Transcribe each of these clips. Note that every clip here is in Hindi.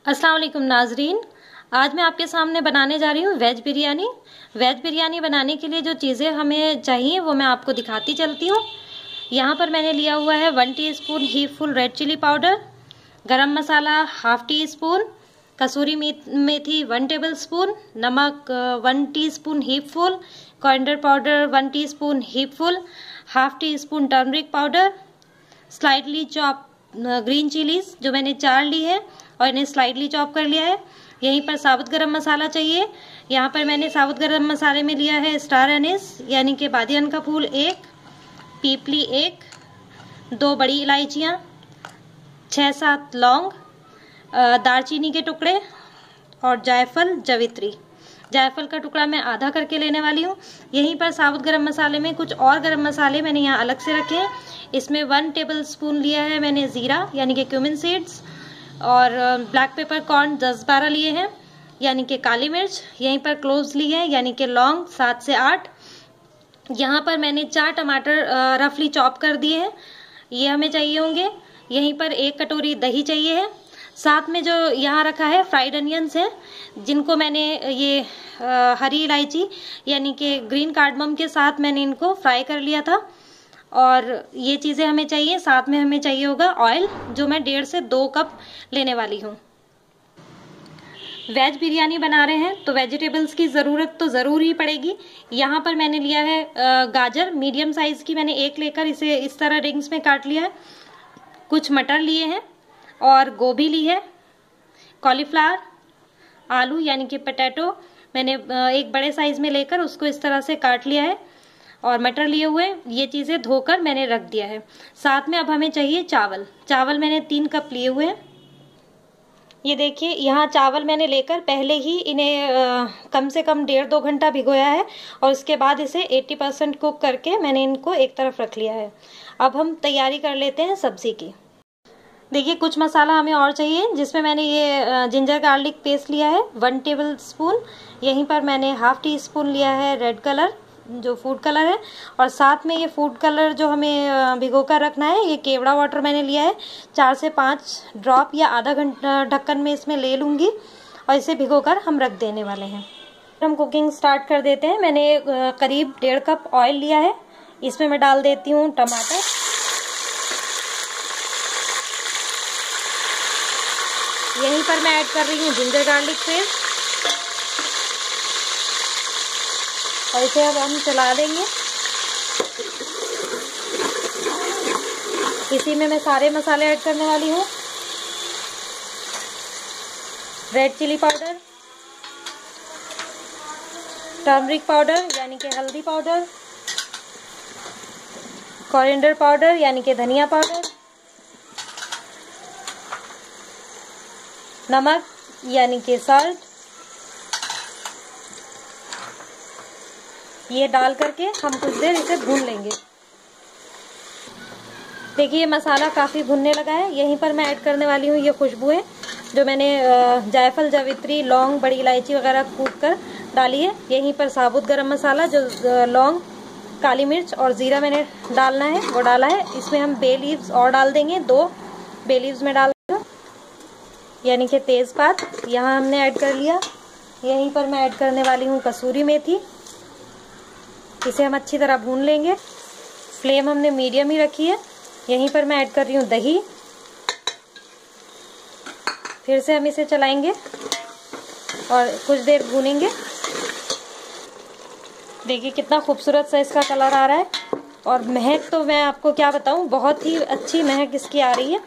अस्सलाम वालेकुम नाजरीन। आज मैं आपके सामने बनाने जा रही हूँ वेज बिरयानी। वेज बिरयानी बनाने के लिए जो चीज़ें हमें चाहिए वो मैं आपको दिखाती चलती हूँ। यहाँ पर मैंने लिया हुआ है 1 टीस्पून हीपफुल रेड चिली पाउडर, गरम मसाला ½ टीस्पून, कसूरी मेथी 1 टेबलस्पून, नमक 1 teaspoon heapful, coriander powder 1 teaspoon heapful, ½ teaspoon turmeric powder, slightly chop green chillies जो मैंने 4 ली है और इन्हें स्लाइटली चॉप कर लिया है। यहीं पर साबुत गरम मसाला चाहिए। यहाँ पर मैंने साबुत गरम मसाले में लिया है स्टार एनिस यानी कि बादियान का फूल 1, पीपली 1, 2 बड़ी इलायचियाँ, 6-7 लौंग, दालचीनी के टुकड़े और जायफल जवित्री। जायफल का टुकड़ा मैं आधा करके लेने वाली हूँ। यहीं पर साबुत गरम मसाले में कुछ और गरम मसाले मैंने यहाँ अलग से रखे हैं। इसमें 1 टेबलस्पून लिया है मैंने ज़ीरा यानी कि क्यूमिन सीड्स और ब्लैक पेपर कॉर्न 10-12 लिए हैं यानी कि काली मिर्च। यहीं पर क्लोव्स ली है यानी कि लौंग 7 से 8। यहाँ पर मैंने 4 टमाटर रफली चॉप कर दिए हैं, ये हमें चाहिए होंगे। यहीं पर 1 कटोरी दही चाहिए है। साथ में जो यहाँ रखा है फ्राइड अनियंस है जिनको मैंने ये हरी इलायची यानी कि ग्रीन कार्डमम के साथ मैंने इनको फ्राई कर लिया था। और ये चीज़ें हमें चाहिए। साथ में हमें चाहिए होगा ऑयल जो मैं 1.5 से 2 कप लेने वाली हूँ। वेज बिरयानी बना रहे हैं तो वेजिटेबल्स की ज़रूरत तो ज़रूर ही पड़ेगी। यहाँ पर मैंने लिया है गाजर मीडियम साइज़ की, मैंने 1 लेकर इसे इस तरह रिंग्स में काट लिया है। कुछ मटर लिए हैं और गोभी ली है, कॉलीफ्लावर, आलू यानी कि पोटैटो मैंने एक बड़े साइज़ में लेकर उसको इस तरह से काट लिया है और मटर लिए हुए। ये चीज़ें धोकर मैंने रख दिया है। साथ में अब हमें चाहिए चावल मैंने 3 कप लिए हुए हैं। ये देखिए यहाँ चावल मैंने लेकर पहले ही इन्हें कम से कम 1.5-2 घंटा भिगोया है और उसके बाद इसे 80% कुक करके मैंने इनको एक तरफ रख लिया है। अब हम तैयारी कर लेते हैं सब्जी की। देखिए कुछ मसाला हमें और चाहिए जिसमें मैंने ये जिंजर गार्लिक पेस्ट लिया है 1 टेबलस्पून। यहीं पर मैंने ½ टीस्पून लिया है रेड कलर जो फूड कलर है और साथ में ये फूड कलर जो हमें भिगो कर रखना है ये केवड़ा वाटर मैंने लिया है 4 से 5 ड्रॉप या आधा घंटा ढक्कन में इसमें ले लूँगी और इसे भिगोकर हम रख देने वाले हैं। हम कुकिंग स्टार्ट कर देते हैं। मैंने करीब 1.5 कप ऑयल लिया है, इसमें मैं डाल देती हूँ टमाटर, यहीं पर मैं ऐड कर रही हूँ जिंजर गार्लिक पेस्ट और इसे अब हम चला देंगे। इसी में मैं सारे मसाले ऐड करने वाली हूँ। Red chilli powder, turmeric powder यानी कि हल्दी पाउडर, कोरिएंडर पाउडर यानी कि धनिया पाउडर, नमक यानी कि सॉल्ट, ये डाल करके हम कुछ देर इसे भून लेंगे। देखिए ये मसाला काफ़ी भुनने लगा है। यहीं पर मैं ऐड करने वाली हूँ ये खुशबुएं जो मैंने जायफल जवित्री लौंग बड़ी इलायची वगैरह कूट कर डाली है। यहीं पर साबुत गरम मसाला जो लौंग काली मिर्च और ज़ीरा मैंने डालना है वो डाला है। इसमें हम बे लीव्स और डाल देंगे, 2 बे लीव्स में डाल देंगे यानी कि तेज़पात यहाँ हमने ऐड कर लिया। यहीं पर मैं ऐड करने वाली हूँ कसूरी मेथी, इसे हम अच्छी तरह भून लेंगे। फ्लेम हमने मीडियम ही रखी है। यहीं पर मैं ऐड कर रही हूँ दही, फिर से हम इसे चलाएंगे और कुछ देर भूनेंगे। देखिए कितना खूबसूरत सा इसका कलर आ रहा है और महक तो मैं आपको क्या बताऊँ, बहुत ही अच्छी महक इसकी आ रही है।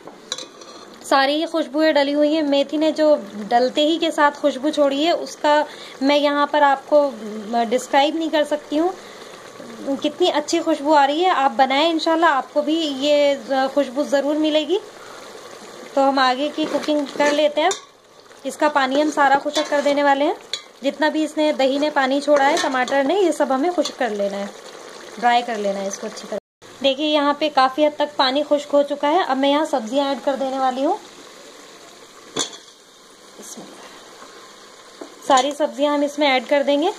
सारी ही खुशबुएं डली हुई हैं। मेथी ने जो डलते ही के साथ खुशबू छोड़ी है उसका मैं यहाँ पर आपको डिस्क्राइब नहीं कर सकती हूँ, कितनी अच्छी खुशबू आ रही है। आप बनाएं, इंशाल्लाह आपको भी ये खुशबू ज़रूर मिलेगी। तो हम आगे की कुकिंग कर लेते हैं। इसका पानी हम सारा खुश्क कर देने वाले हैं। जितना भी इसने दही ने पानी छोड़ा है, टमाटर ने, ये सब हमें खुश्क कर लेना है, ड्राई कर लेना है इसको अच्छी तरह। देखिए यहाँ पे काफ़ी हद तक पानी खुश्क हो चुका है। अब मैं यहाँ सब्जियाँ ऐड कर देने वाली हूँ। इसमें सारी सब्जियाँ हम इसमें ऐड कर देंगे।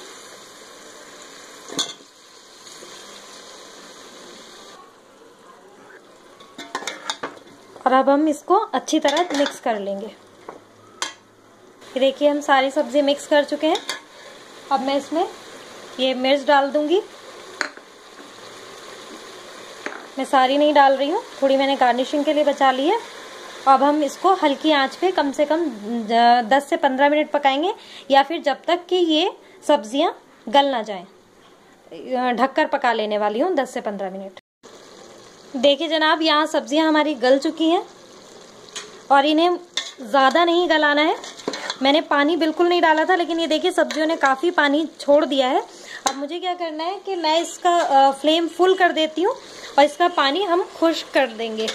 और अब हम इसको अच्छी तरह मिक्स कर लेंगे। देखिए हम सारी सब्जी मिक्स कर चुके हैं। अब मैं इसमें ये मिर्च डाल दूंगी। मैं सारी नहीं डाल रही हूँ, थोड़ी मैंने गार्निशिंग के लिए बचा ली है। अब हम इसको हल्की आंच पे कम से कम 10 से 15 मिनट पकाएंगे, या फिर जब तक कि ये सब्जियां गल ना जाएं। ढककर पका लेने वाली हूँ 10 से 15 मिनट। देखिए जनाब, यहाँ सब्जियां हमारी गल चुकी हैं और इन्हें ज़्यादा नहीं गलाना है। मैंने पानी बिल्कुल नहीं डाला था, लेकिन ये देखिए सब्जियों ने काफ़ी पानी छोड़ दिया है। अब मुझे क्या करना है कि मैं इसका फ्लेम फुल कर देती हूँ और इसका पानी हम खुश्क कर देंगे।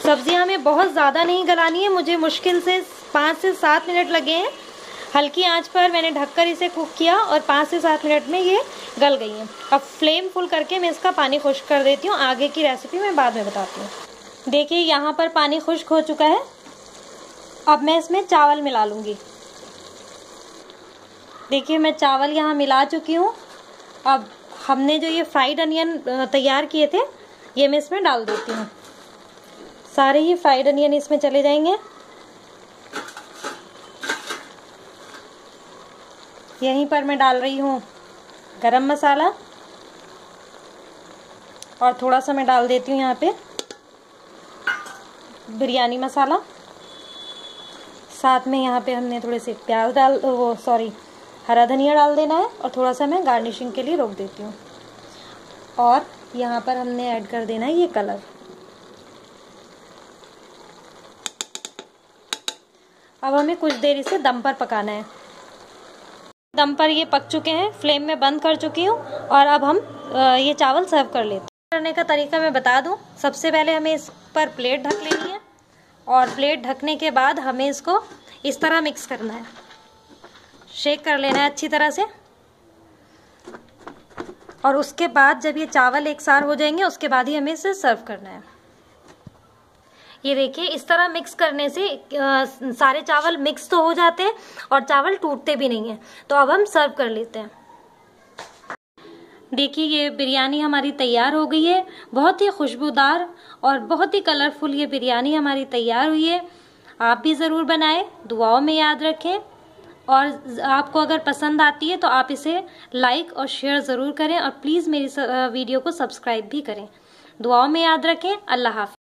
सब्जियां हमें बहुत ज़्यादा नहीं गलानी है, मुझे मुश्किल से 5 से 7 मिनट लगे हैं। हल्की आंच पर मैंने ढककर इसे कुक किया और 5 से 7 मिनट में ये गल गई हैं। अब फ्लेम फुल करके मैं इसका पानी खुश्क कर देती हूँ। आगे की रेसिपी मैं बाद में बताती हूँ। देखिए यहाँ पर पानी खुश्क हो चुका है। अब मैं इसमें चावल मिला लूँगी। देखिए मैं चावल यहाँ मिला चुकी हूँ। अब हमने जो ये फ्राइड अनियन तैयार किए थे, ये मैं इसमें डाल देती हूँ। सारे ही फ्राइड अनियन इसमें चले जाएंगे। यहीं पर मैं डाल रही हूँ गरम मसाला और थोड़ा सा मैं डाल देती हूँ यहाँ पे बिरयानी मसाला। साथ में यहाँ पे हमने थोड़े से हरा धनिया डाल देना है और थोड़ा सा मैं गार्निशिंग के लिए रोक देती हूँ। और यहाँ पर हमने ऐड कर देना है ये कलर। अब हमें कुछ देर इसे दम पर पकाना है। दम पर ये पक चुके हैं, फ्लेम में बंद कर चुकी हूँ और अब हम ये चावल सर्व कर लेते हैं। करने का तरीका मैं बता दूँ। सबसे पहले हमें इस पर प्लेट ढक लेनी है और प्लेट ढकने के बाद हमें इसको इस तरह मिक्स करना है, शेक कर लेना है अच्छी तरह से। और उसके बाद जब ये चावल एक सार हो जाएंगे उसके बाद ही हमें इसे सर्व करना है। ये देखिए इस तरह मिक्स करने से सारे चावल मिक्स तो हो जाते हैं और चावल टूटते भी नहीं हैं। तो अब हम सर्व कर लेते हैं। देखिए ये बिरयानी हमारी तैयार हो गई है। बहुत ही खुशबूदार और बहुत ही कलरफुल ये बिरयानी हमारी तैयार हुई है। आप भी ज़रूर बनाएं, दुआओं में याद रखें। और आपको अगर पसंद आती है तो आप इसे लाइक और शेयर ज़रूर करें और प्लीज़ मेरी वीडियो को सब्सक्राइब भी करें। दुआओं में याद रखें। अल्लाह हाफ़िज़।